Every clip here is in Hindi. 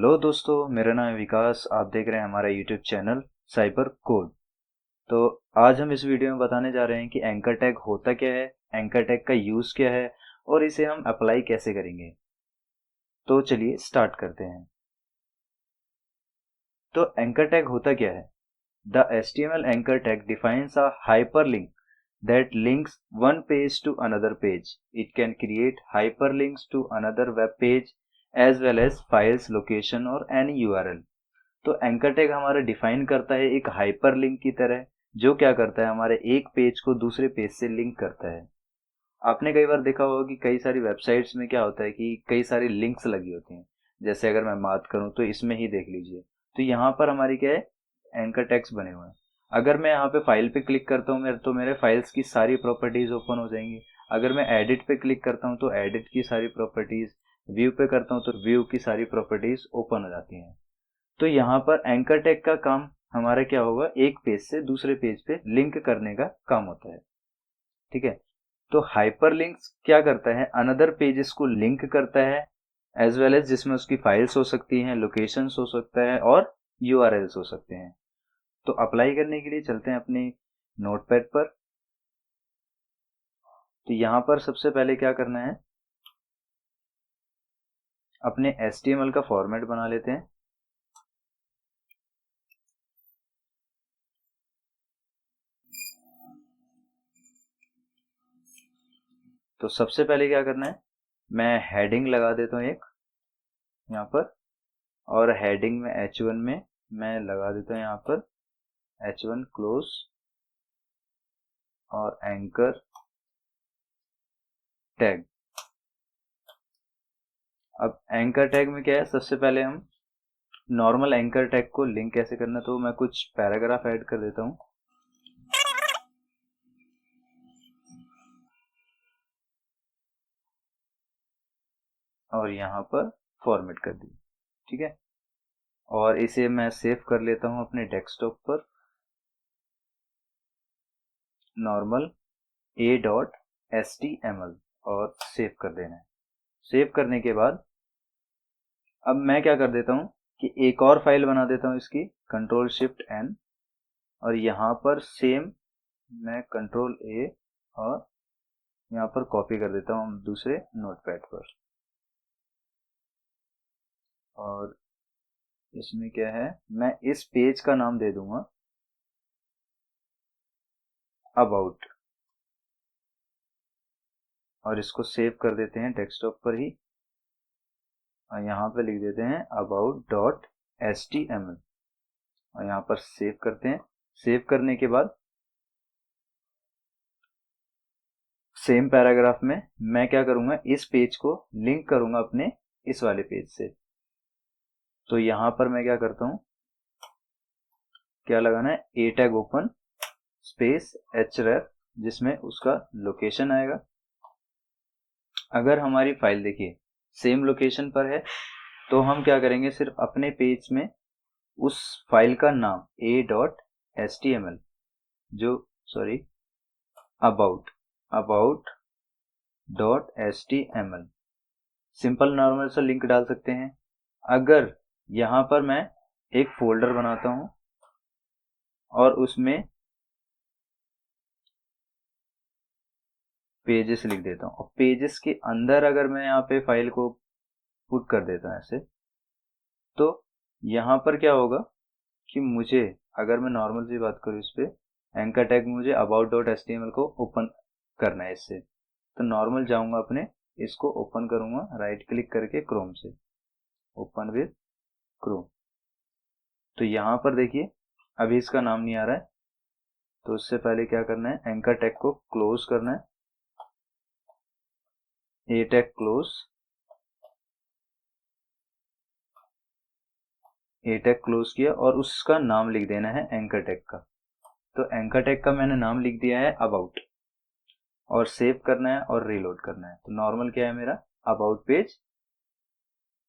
हेलो दोस्तों, मेरा नाम है विकास। आप देख रहे हैं हमारा यूट्यूब चैनल साइबर कोड। तो आज हम इस वीडियो में बताने जा रहे हैं कि एंकर टैग होता क्या है, एंकर टैग का यूज़ क्या है और इसे हम अप्लाई कैसे करेंगे। तो चलिए स्टार्ट करते हैं। तो एंकर टैग होता क्या है? The HTML anchor tag defines a hyperlink that links one page to another page. It can create hyperlinks to another web page as well as files, location और any URL. तो एंकर टैग हमारा डिफाइन करता है एक हाइपरलिंक की तरह, जो क्या करता है, हमारे एक पेज को दूसरे पेज से लिंक करता है। आपने कई बार देखा होगा कि कई सारी वेबसाइट्स में क्या होता है कि कई सारी लिंक्स लगी होती हैं। जैसे अगर मैं बात करूं तो इसमें ही देख लीजिए। तो यहाँ पर हमारी क्या है, एंकर टैग्स बने हुए हैं। अगर मैं यहाँ पे फाइल पे क्लिक करता हूँ तो मेरे फाइल्स की सारी प्रॉपर्टीज ओपन हो जाएंगी। अगर मैं एडिट पे क्लिक करता हूँ तो एडिट की सारी प्रॉपर्टीज, व्यू पे करता हूँ तो व्यू की सारी प्रॉपर्टीज ओपन हो जाती हैं। तो यहाँ पर एंकर टैग का काम हमारा क्या होगा, एक पेज से दूसरे पेज पे लिंक करने का काम होता है। ठीक है। तो हाइपरलिंक्स क्या करता है, अनदर पेजेस को लिंक करता है, एज वेल एज जिसमें उसकी फाइल्स हो सकती हैं, लोकेशंस हो सकता है और यूआरएल्स हो सकते हैं। तो अप्लाई करने के लिए चलते हैं अपने नोटपैड पर। तो यहाँ पर सबसे पहले क्या करना है, अपने HTML का फॉर्मेट बना लेते हैं। तो सबसे पहले क्या करना है, मैं हेडिंग लगा देता हूँ एक यहाँ पर, और हेडिंग में H1 में मैं लगा देता हूँ यहाँ पर H1 क्लोज और एंकर टैग। अब एंकर टैग में क्या है, सबसे पहले हम नॉर्मल एंकर टैग को लिंक कैसे करना, तो मैं कुछ पैराग्राफ ऐड कर देता हूँ। और यहाँ पर फॉर्मेट कर दी। ठीक है। और इसे मैं सेव कर लेता हूँ अपने डेस्कटॉप पर, नॉर्मल a.html, और सेव कर देना है। सेव करने के बाद अब मैं क्या कर देता हूँ कि एक और फाइल बना देता हूँ इसकी, Ctrl+Shift+N, और यहाँ पर सेम मैं Ctrl+A और यहाँ पर कॉपी कर देता हूँ दूसरे नोटपैड पर। और इसमें क्या है, मैं इस पेज का नाम दे दूंगा अबाउट, और इसको सेव कर देते हैं डेस्कटॉप पर ही, और यहाँ पे लिख देते हैं about.html, और यहाँ पर सेव करते हैं। सेव करने के बाद सेम पैराग्राफ में मैं क्या करूंगा, इस पेज को लिंक करूंगा अपने इस वाले पेज से। तो यहाँ पर मैं क्या करता हूँ, क्या लगाना है, ए टैग ओपन स्पेस href, जिसमें उसका लोकेशन आएगा। अगर हमारी फाइल देखिए सेम लोकेशन पर है तो हम क्या करेंगे, सिर्फ अपने पेज में उस फाइल का नाम a.html, जो सॉरी about.html सिंपल नॉर्मल सा लिंक डाल सकते हैं। अगर यहाँ पर मैं एक फोल्डर बनाता हूँ और उसमें पेजेस लिख देता हूँ, और पेजेस के अंदर अगर मैं यहाँ पे फाइल को पुट कर देता हूँ ऐसे, तो यहाँ पर क्या होगा कि मुझे, अगर मैं नॉर्मल सी बात करूँ इस पे, एंकर टैग मुझे about.html को ओपन करना है इससे। तो नॉर्मल जाऊंगा अपने, इसको ओपन करूंगा राइट क्लिक करके क्रोम से, ओपन विद क्रोम। तो यहाँ पर देखिए अभी इसका नाम नहीं आ रहा है, तो उससे पहले क्या करना है, एंकर टैग को क्लोज करना है, ए टैग क्लोज, ए टैग क्लोज किया और उसका नाम लिख देना है एंकर टैग का। तो एंकर टैग का मैंने नाम लिख दिया है अबाउट, और सेव करना है और रीलोड करना है। तो नॉर्मल क्या है मेरा, अबाउट पेज,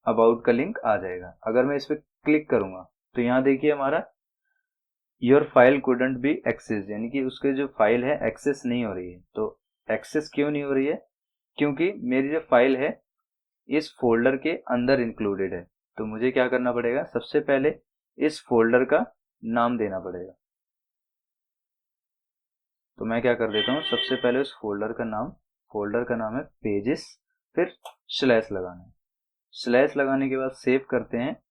अबाउट का लिंक आ जाएगा। अगर मैं इस पर क्लिक करूंगा तो यहाँ देखिए हमारा your file couldn't be access, यानी कि उसके जो फाइल है एक्सेस नहीं हो रही है। तो एक्सेस क्यों नहीं हो रही है, क्योंकि मेरी जो फाइल है इस फोल्डर के अंदर इंक्लूडेड है। तो मुझे क्या करना पड़ेगा, सबसे पहले इस फोल्डर का नाम देना पड़ेगा। तो मैं क्या कर देता हूँ, सबसे पहले उस फोल्डर का नाम है पेजेस, फिर स्लैश लगाना है। स्लैश लगाने के बाद सेव करते हैं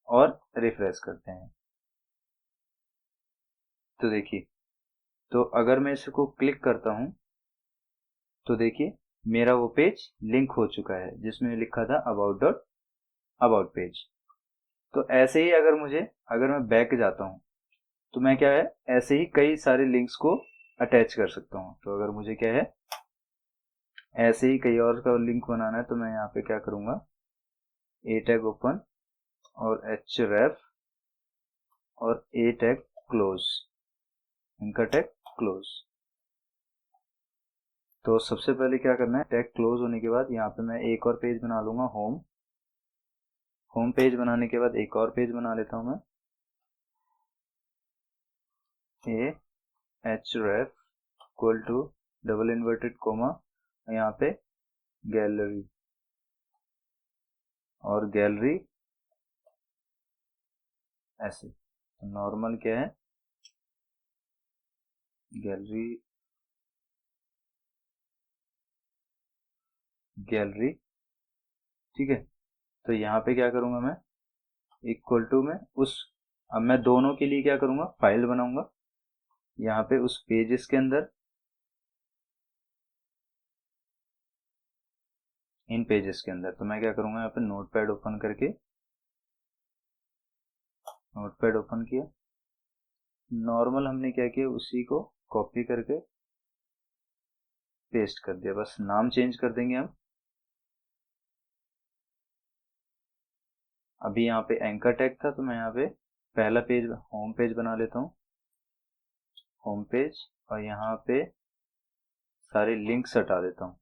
और रिफ्रेश करते हैं। तो देखिए, तो अगर मैं इसको क्लिक करता हूं तो देखिए मेरा वो पेज लिंक हो चुका है जिसमें लिखा था अबाउट पेज। तो ऐसे ही अगर मैं बैक जाता हूं तो मैं क्या है, ऐसे ही कई सारे लिंक्स को अटैच कर सकता हूं। तो अगर मुझे क्या है, ऐसे ही कई और का लिंक बनाना है तो मैं यहाँ पे क्या करूंगा, ए टैग ओपन और href और A tag close, anchor tag close. तो सबसे पहले क्या करना है, टैग क्लोज होने के बाद यहाँ पे मैं एक और पेज बना लूंगा, होम पेज बनाने के बाद एक और पेज बना लेता हूँ मैं, a href equal to double inverted comma, यहाँ पे गैलरी, और गैलरी ऐसे। तो नॉर्मल क्या है, गैलरी, ठीक है। तो यहाँ पे क्या करूंगा मैं, इक्वल टू में अब मैं दोनों के लिए क्या करूंगा, फाइल बनाऊंगा यहाँ पे उस पेजेस के अंदर, इन पेजेस के अंदर। तो मैं क्या करूंगा, यहाँ पे नोटपैड ओपन किया, नॉर्मल हमने क्या किया, उसी को कॉपी करके पेस्ट कर दिया, बस नाम चेंज कर देंगे हम। अभी यहाँ पे एंकर टैग था तो मैं यहाँ पे पहला पेज होम पेज बना लेता हूँ, होम पेज, और यहाँ पे सारे लिंक्स हटा देता हूँ।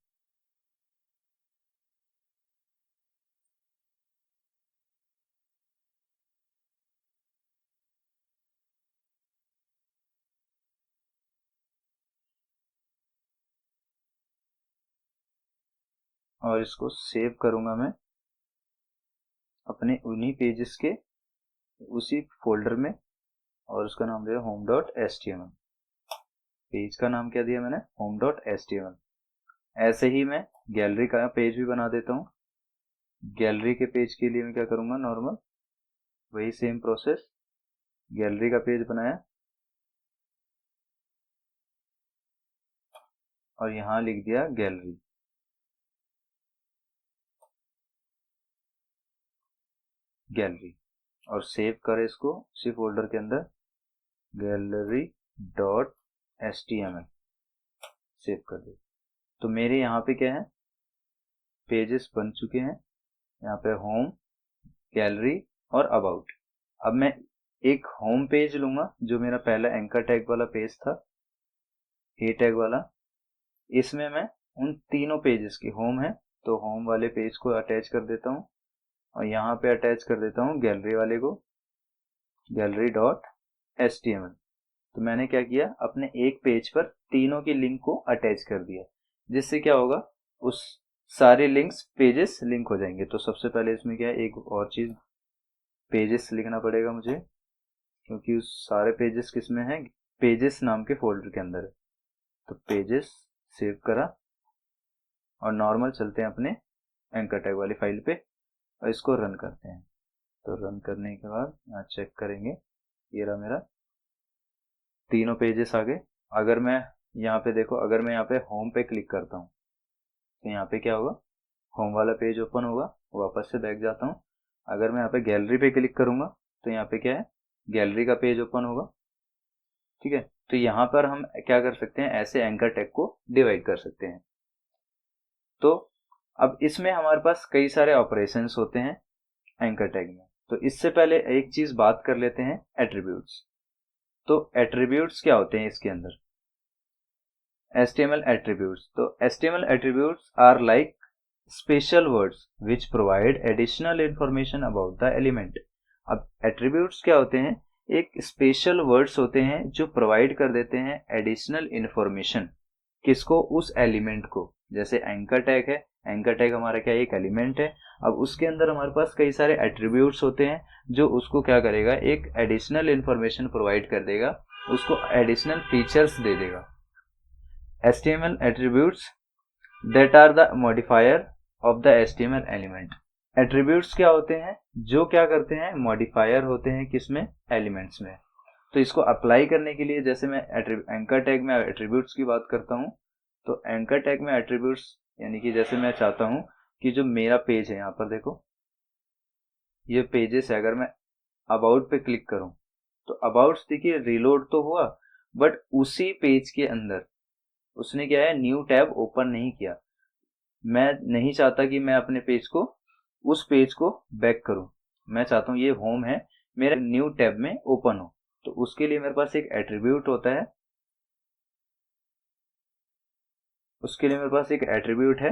और इसको सेव करूंगा मैं अपने उन्हीं पेजेस के उसी फोल्डर में, और उसका नाम दिया home.html। पेज का नाम क्या दिया मैंने, home.html। ऐसे ही मैं गैलरी का पेज भी बना देता हूँ। गैलरी के पेज के लिए मैं क्या करूंगा, नॉर्मल वही सेम प्रोसेस, गैलरी का पेज बनाया और यहाँ लिख दिया गैलरी, और सेव करें इसको उसी फोल्डर के अंदर, gallery.html, सेव कर दे। तो मेरे यहाँ पे क्या है, पेजेस बन चुके हैं, यहाँ पे होम, गैलरी और अबाउट। अब मैं एक होम पेज लूंगा जो मेरा पहला एंकर टैग वाला पेज था, ए टैग वाला, इसमें मैं उन तीनों पेजेस की, होम है तो होम वाले पेज को अटैच कर देता हूँ, और यहाँ पे अटैच कर देता हूँ गैलरी वाले को, gallery.html। तो मैंने क्या किया, अपने एक पेज पर तीनों की लिंक को अटैच कर दिया, जिससे क्या होगा, उस सारे लिंक्स पेजेस लिंक हो जाएंगे। तो सबसे पहले इसमें क्या है, एक और चीज, पेजेस लिखना पड़ेगा मुझे, क्योंकि उस सारे पेजेस किसमें है, पेजेस नाम के फोल्डर के अंदर है। तो पेजेस सेव करा, और नॉर्मल चलते हैं अपने एंकर टैग वाली फाइल पे और इसको रन करते हैं। तो रन करने के बाद यहाँ चेक करेंगे, ये रहा मेरा तीनों पेजेस आ गए। अगर मैं यहाँ पे देखो, अगर मैं यहाँ पे होम पे क्लिक करता हूँ तो यहाँ पे क्या होगा, होम वाला पेज ओपन होगा, वापस से बैक जाता हूँ। अगर मैं यहाँ पे गैलरी पे क्लिक करूंगा तो यहाँ पे क्या है, गैलरी का पेज ओपन होगा, ठीक है। तो यहाँ पर हम क्या कर सकते हैं, ऐसे एंकर टैग को डिवाइड कर सकते हैं। तो अब इसमें हमारे पास कई सारे ऑपरेशंस होते हैं एंकर टैग में। तो इससे पहले एक चीज बात कर लेते हैं, एट्रीब्यूट्स। तो एट्रीब्यूट्स क्या होते हैं इसके अंदर, HTML attributes। तो HTML attributes are like special words which provide additional information about the element। अब attributes क्या होते हैं, एक स्पेशल वर्ड्स होते हैं जो प्रोवाइड कर देते हैं एडिशनल इंफॉर्मेशन, किसको, उस एलिमेंट को। जैसे एंकर टैग है, एंकर टैग हमारा क्या है, एक एलिमेंट है। अब उसके अंदर हमारे पास कई सारे एट्रीब्यूट्स होते हैं जो उसको क्या करेगा, एक एडिशनल इंफॉर्मेशन प्रोवाइड कर देगा, उसको एडिशनल फीचर्स दे देगा। HTML attributes that are the modifier of the HTML element। Attributes क्या होते हैं, जो क्या करते हैं, मॉडिफायर होते हैं किसमें, एलिमेंट्स में। तो इसको अप्लाई करने के लिए, जैसे मैं एंकर टैग में एट्रीब्यूट्स की बात करता हूँ, तो एंकर टैग में एट्रीब्यूट्स यानी कि जैसे मैं चाहता हूँ कि जो मेरा पेज है, यहाँ पर देखो ये पेजेस है, अगर मैं अबाउट पे क्लिक करूँ तो अबाउट्स देखिए रीलोड तो हुआ, बट उसी पेज के अंदर उसने क्या है, न्यू टैब ओपन नहीं किया। मैं नहीं चाहता कि मैं अपने पेज को, उस पेज को बैक करूं, मैं चाहता हूं ये होम है, मेरे न्यू टैब में ओपन हो। तो उसके लिए मेरे पास एक एट्रीब्यूट होता है, उसके लिए मेरे पास एक एट्रीब्यूट है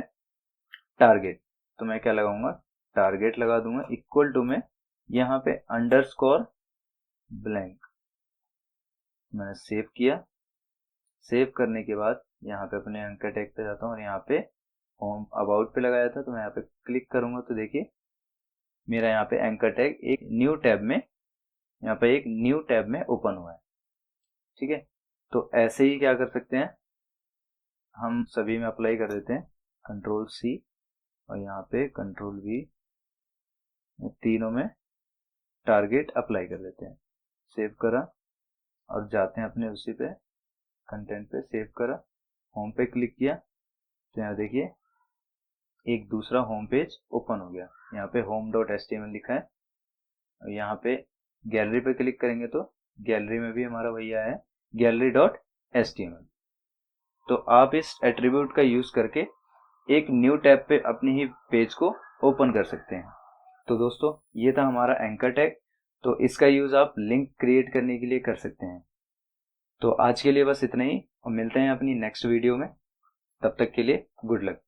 टारगेट। तो मैं क्या लगाऊंगा, टारगेट लगा दूंगा, इक्वल टू में यहाँ पे अंडरस्कोर ब्लैंक। मैंने सेव किया। सेव करने के बाद यहाँ पे अपने एंकर टैग पे जाता हूँ और यहाँ पे होम अबाउट पे लगाया था, तो मैं यहाँ पे क्लिक करूंगा तो देखिए मेरा यहाँ पे एंकर टैग एक न्यू टैब में, यहाँ पे एक न्यू टैब में ओपन हुआ है। ठीक है, तो ऐसे ही क्या कर सकते हैं, हम सभी में अप्लाई कर देते हैं, कंट्रोल सी और यहाँ पे कंट्रोल वी, तीनों में टारगेट अप्लाई कर देते हैं। सेव करा और जाते हैं अपने उसी पे कंटेंट पे, सेव करा, होम पे क्लिक किया, तो यहाँ देखिए एक दूसरा होम पेज ओपन हो गया। यहाँ पे home.html लिखा है और यहाँ पे गैलरी पे क्लिक करेंगे तो गैलरी में भी हमारा वही आया है, gallery.html। तो आप इस एट्रीब्यूट का यूज करके एक न्यू टैब पे अपनी ही पेज को ओपन कर सकते हैं। तो दोस्तों ये था हमारा एंकर टैग। तो इसका यूज आप लिंक क्रिएट करने के लिए कर सकते हैं। तो आज के लिए बस इतना ही और मिलते हैं अपनी नेक्स्ट वीडियो में। तब तक के लिए गुड लक।